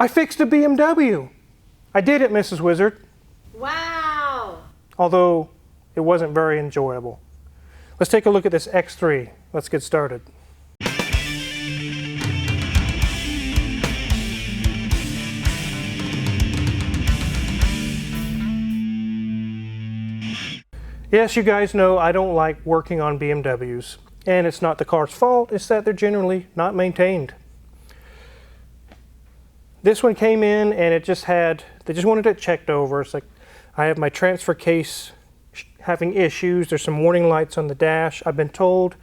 I fixed a BMW. I did it, Mrs. Wizard. Wow. Although it wasn't very enjoyable. Let's take a look at this X3. Let's get started. Yes, you guys know I don't like working on BMWs, and it's not the car's fault, it's that they're generally not maintained. This one came in and they just wanted it checked over. It's like, I have my transfer case having issues, there's some warning lights on the dash. I've been told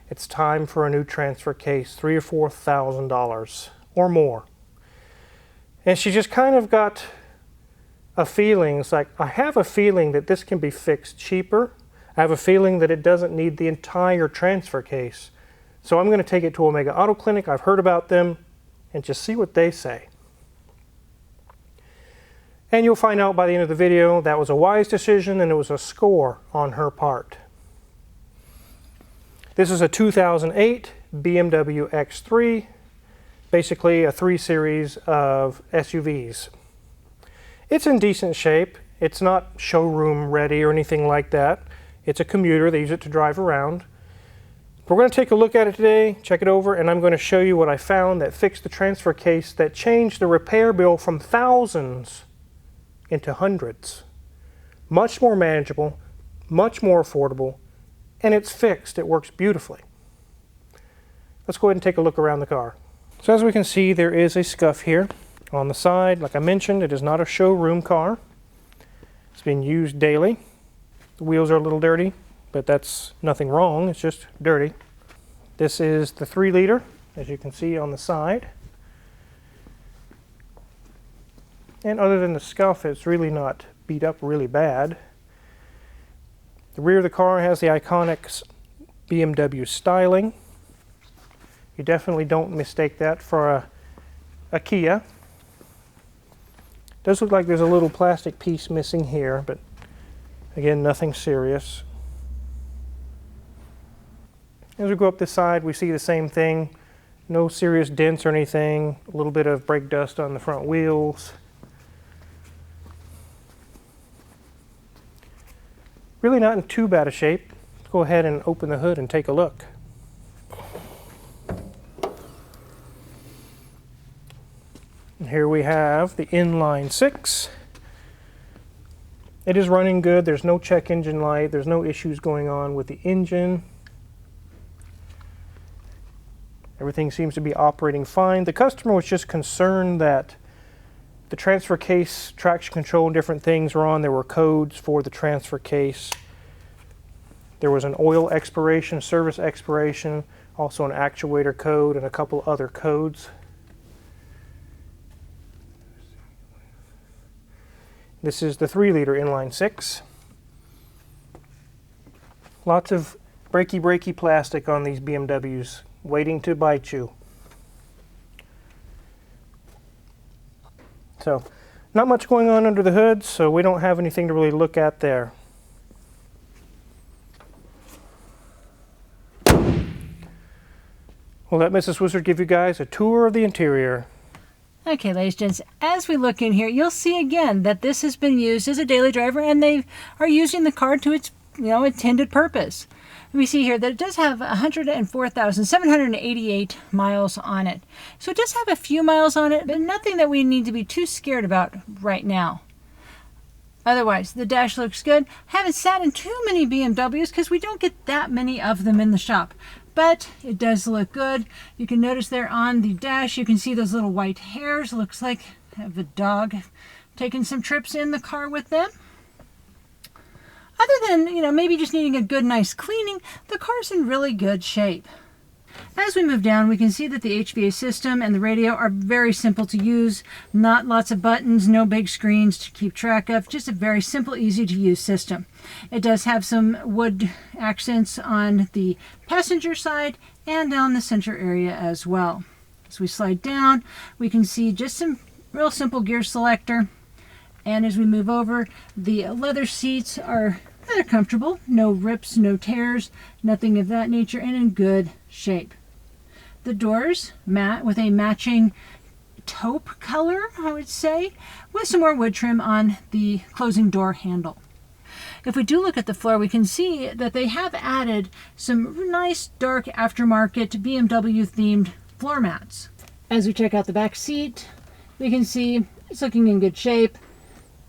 it's time for a new transfer case, $3,000 or $4,000 or more. And she just kind of got a feeling, it's like, I have a feeling that this can be fixed cheaper. I have a feeling that it doesn't need the entire transfer case. So I'm going to take it to Omega Auto Clinic. I've heard about them and just see what they say. And you'll find out by the end of the video that was a wise decision and it was a score on her part. This is a 2008 BMW X3, basically a 3 Series of SUVs. It's in decent shape. It's not showroom ready or anything like that. It's a commuter. They use it to drive around. We're going to take a look at it today, check it over, and I'm going to show you what I found that fixed the transfer case that changed the repair bill from thousands into hundreds. Much more manageable, much more affordable, and it's fixed. It works beautifully. Let's go ahead and take a look around the car. So as we can see, there is a scuff here on the side. Like I mentioned, it is not a showroom car. It's being used daily. The wheels are a little dirty, but that's nothing wrong, it's just dirty. This is the 3-liter, as you can see on the side. And other than the scuff, it's really not beat up really bad. The rear of the car has the iconic BMW styling. You definitely don't mistake that for a Kia. Does look like there's a little plastic piece missing here, but again, nothing serious. As we go up this side, we see the same thing. No serious dents or anything. A little bit of brake dust on the front wheels. Really not in too bad a shape. Let's go ahead and open the hood and take a look. And here we have the inline 6. It is running good. There's no check engine light. There's no issues going on with the engine. Everything seems to be operating fine. The customer was just concerned that the transfer case, traction control, and different things were on. There were codes for the transfer case. There was an oil expiration, service expiration, also an actuator code, and a couple other codes. This is the 3-liter inline 6. Lots of breaky plastic on these BMWs, waiting to bite you. So, not much going on under the hood, so we don't have anything to really look at there. We'll let Mrs. Wizard give you guys a tour of the interior. Okay, ladies and gents, as we look in here, you'll see again that this has been used as a daily driver and they are using the car to its intended purpose. We see here that it does have 104,788 miles on it. So it does have a few miles on it, but nothing that we need to be too scared about right now. Otherwise, the dash looks good. Haven't sat in too many BMWs because we don't get that many of them in the shop. But it does look good. You can notice there on the dash, you can see those little white hairs. Looks like I have a dog taking some trips in the car with them. Other than, maybe just needing a good, nice cleaning, the car's in really good shape. As we move down, we can see that the HVAC system and the radio are very simple to use. Not lots of buttons, no big screens to keep track of. Just a very simple, easy to use system. It does have some wood accents on the passenger side and down the center area as well. As we slide down, we can see just some real simple gear selector. And as we move over, the leather seats are rather comfortable. No rips, no tears, nothing of that nature, and in good shape. The doors matte with a matching taupe color, I would say, with some more wood trim on the closing door handle. If we do look at the floor, we can see that they have added some nice dark aftermarket BMW themed floor mats. As we check out the back seat, we can see it's looking in good shape.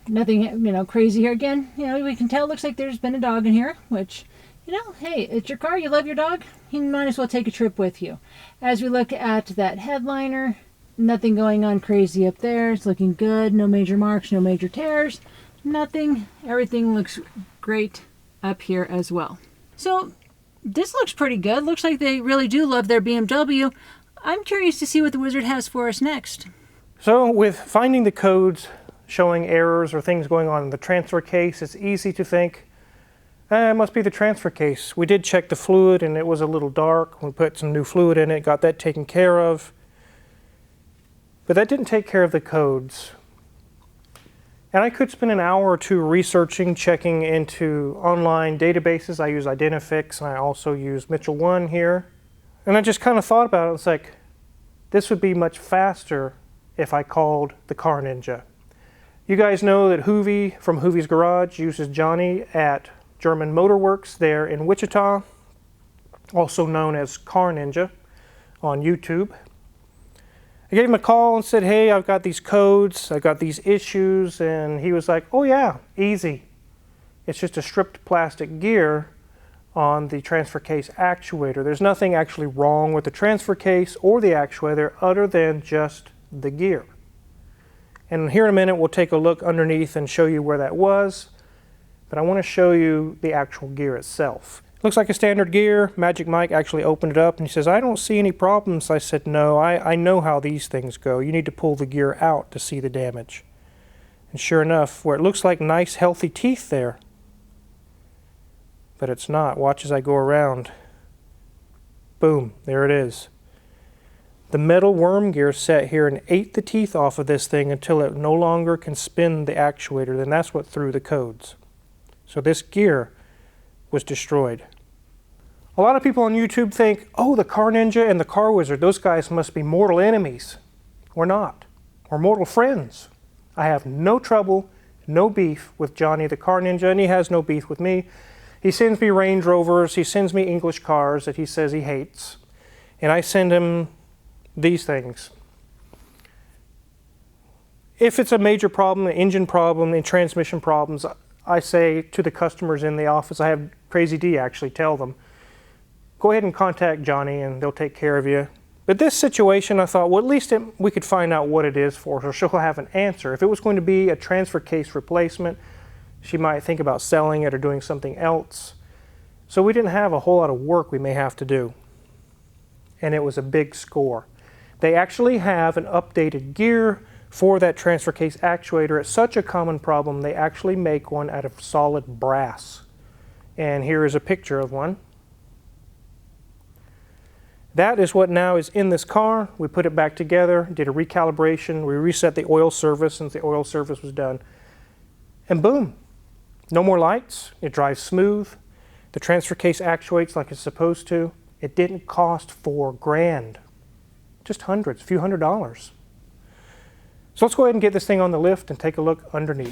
Nothing, crazy here. Again, we can tell it looks like there's been a dog in here, which, hey, it's your car, you love your dog, you might as well take a trip with you. As we look at that headliner, nothing going on crazy up there. It's looking good. No major marks, no major tears. Nothing. Everything looks great up here as well. So this looks pretty good. Looks like they really do love their BMW. I'm curious to see what the Wizard has for us next. So with finding the codes showing errors or things going on in the transfer case, it's easy to think, it must be the transfer case. We did check the fluid and it was a little dark. We put some new fluid in it, got that taken care of. But that didn't take care of the codes. And I could spend an hour or two researching, checking into online databases. I use Identifix and I also use Mitchell 1 here. And I just kind of thought about it. It's like, this would be much faster if I called the Car Ninja. You guys know that Hoovie from Hoovie's Garage uses Johnny at German Motor Works there in Wichita, also known as Car Ninja on YouTube. I gave him a call and said, hey, I've got these codes, I've got these issues, and he was like, oh yeah, easy. It's just a stripped plastic gear on the transfer case actuator. There's nothing actually wrong with the transfer case or the actuator other than just the gear. And here in a minute we'll take a look underneath and show you where that was, but I want to show you the actual gear itself. Looks like a standard gear. Magic Mike actually opened it up and he says, I don't see any problems. I said, no, I know how these things go. You need to pull the gear out to see the damage. And sure enough, where it looks like nice healthy teeth there, but it's not. Watch as I go around. Boom, there it is. The metal worm gear sat here and ate the teeth off of this thing until it no longer can spin the actuator. Then that's what threw the codes. So this gear was destroyed. A lot of people on YouTube think, oh, the Car Ninja and the Car Wizard, those guys must be mortal enemies. We're not. We're mortal friends. I have no trouble, no beef with Johnny the Car Ninja, and he has no beef with me. He sends me Range Rovers, he sends me English cars that he says he hates, and I send him these things. If it's a major problem, an engine problem, and transmission problems, I say to the customers in the office, I have Crazy D actually tell them, go ahead and contact Johnny and they'll take care of you. But this situation, I thought, well, at least we could find out what it is for her. She'll have an answer. If it was going to be a transfer case replacement, she might think about selling it or doing something else. So we didn't have a whole lot of work we may have to do. And it was a big score. They actually have an updated gear for that transfer case actuator. It's such a common problem, they actually make one out of solid brass. And here is a picture of one. That is what now is in this car. We put it back together, did a recalibration, we reset the oil service since the oil service was done. And boom, no more lights, it drives smooth. The transfer case actuates like it's supposed to. It didn't cost $4,000, just hundreds, a few $100s. So let's go ahead and get this thing on the lift and take a look underneath.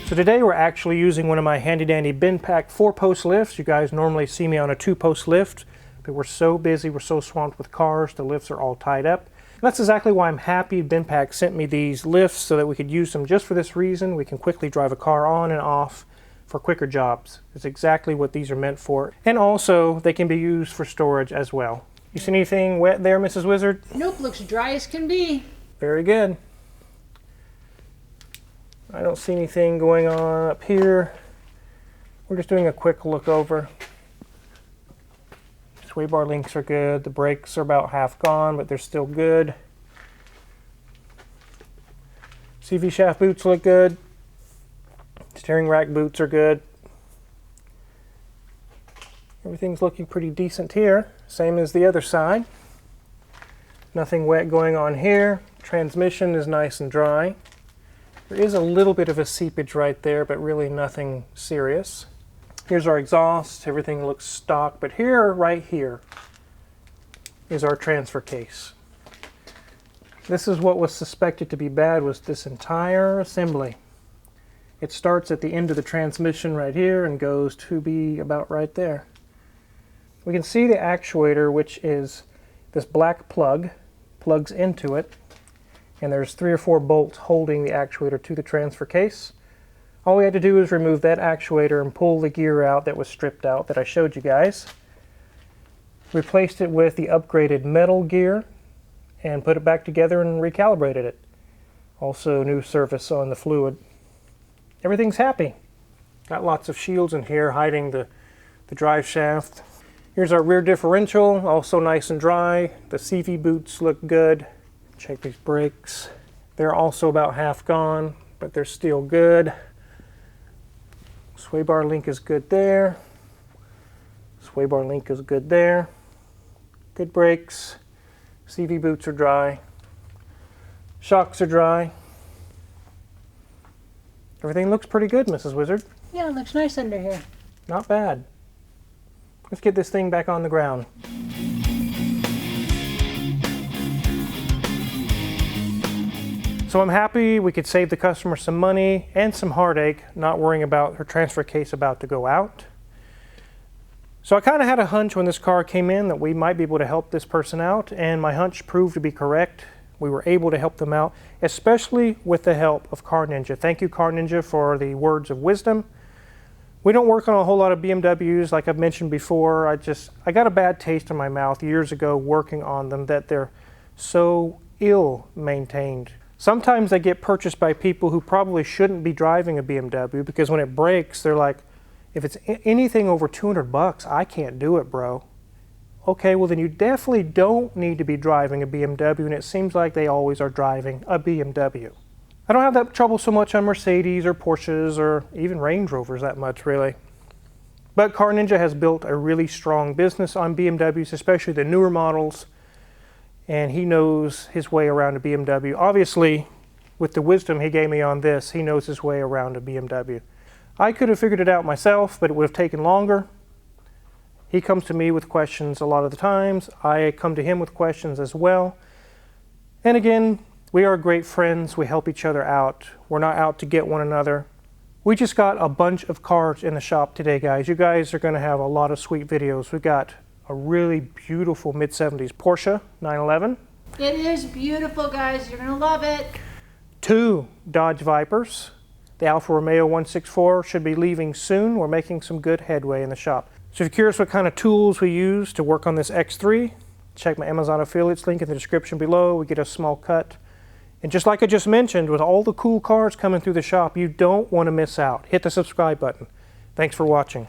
So today we're actually using one of my handy dandy bin pack 4-post lifts. You guys normally see me on a 2-post lift, but we're so busy, we're so swamped with cars, the lifts are all tied up. And that's exactly why I'm happy Bin Pack sent me these lifts so that we could use them just for this reason. We can quickly drive a car on and off for quicker jobs. It's exactly what these are meant for. And also, they can be used for storage as well. You see anything wet there, Mrs. Wizard? Nope, looks dry as can be. Very good. I don't see anything going on up here. We're just doing a quick look over. Sway bar links are good. The brakes are about half gone, but they're still good. CV shaft boots look good. Steering rack boots are good. Everything's looking pretty decent here. Same as the other side. Nothing wet going on here. Transmission is nice and dry. There is a little bit of a seepage right there, but really nothing serious. Here's our exhaust. Everything looks stock, but here, right here, is our transfer case. This is what was suspected to be bad, was this entire assembly. It starts at the end of the transmission right here and goes to be about right there. We can see the actuator, which is this black plug, plugs into it, and there's 3 or 4 bolts holding the actuator to the transfer case. All we had to do is remove that actuator and pull the gear out that was stripped out that I showed you guys. Replaced it with the upgraded metal gear and put it back together and recalibrated it. Also new surface on the fluid. Everything's happy. Got lots of shields in here hiding the drive shaft. Here's our rear differential, also nice and dry. The CV boots look good. Check these brakes. They're also about half gone, but they're still good. Sway bar link is good there. Sway bar link is good there. Good brakes. CV boots are dry. Shocks are dry. Everything looks pretty good, Mrs. Wizard. Yeah, it looks nice under here. Not bad. Let's get this thing back on the ground. So I'm happy we could save the customer some money and some heartache, not worrying about her transfer case about to go out. So I kind of had a hunch when this car came in that we might be able to help this person out, and my hunch proved to be correct. We were able to help them out, especially with the help of Car Ninja. Thank you, Car Ninja, for the words of wisdom. We don't work on a whole lot of BMWs, like I've mentioned before. I got a bad taste in my mouth years ago working on them, that they're so ill-maintained. Sometimes they get purchased by people who probably shouldn't be driving a BMW, because when it breaks, they're like, if it's anything over 200 bucks, I can't do it, bro. Okay, well then you definitely don't need to be driving a BMW, and it seems like they always are driving a BMW. I don't have that trouble so much on Mercedes or Porsches or even Range Rovers that much, really. But Car Ninja has built a really strong business on BMWs, especially the newer models, and he knows his way around a BMW. Obviously, with the wisdom he gave me on this, he knows his way around a BMW. I could have figured it out myself, but it would have taken longer. He comes to me with questions a lot of the times. I come to him with questions as well. And again, we are great friends. We help each other out. We're not out to get one another. We just got a bunch of cars in the shop today, guys. You guys are going to have a lot of sweet videos. We got a really beautiful mid-70s Porsche 911. It is beautiful, guys. You're going to love it. 2 Dodge Vipers. The Alfa Romeo 164 should be leaving soon. We're making some good headway in the shop. So if you're curious what kind of tools we use to work on this X3, check my Amazon affiliates link in the description below. We get a small cut. And just like I just mentioned, with all the cool cars coming through the shop, you don't want to miss out. Hit the subscribe button. Thanks for watching.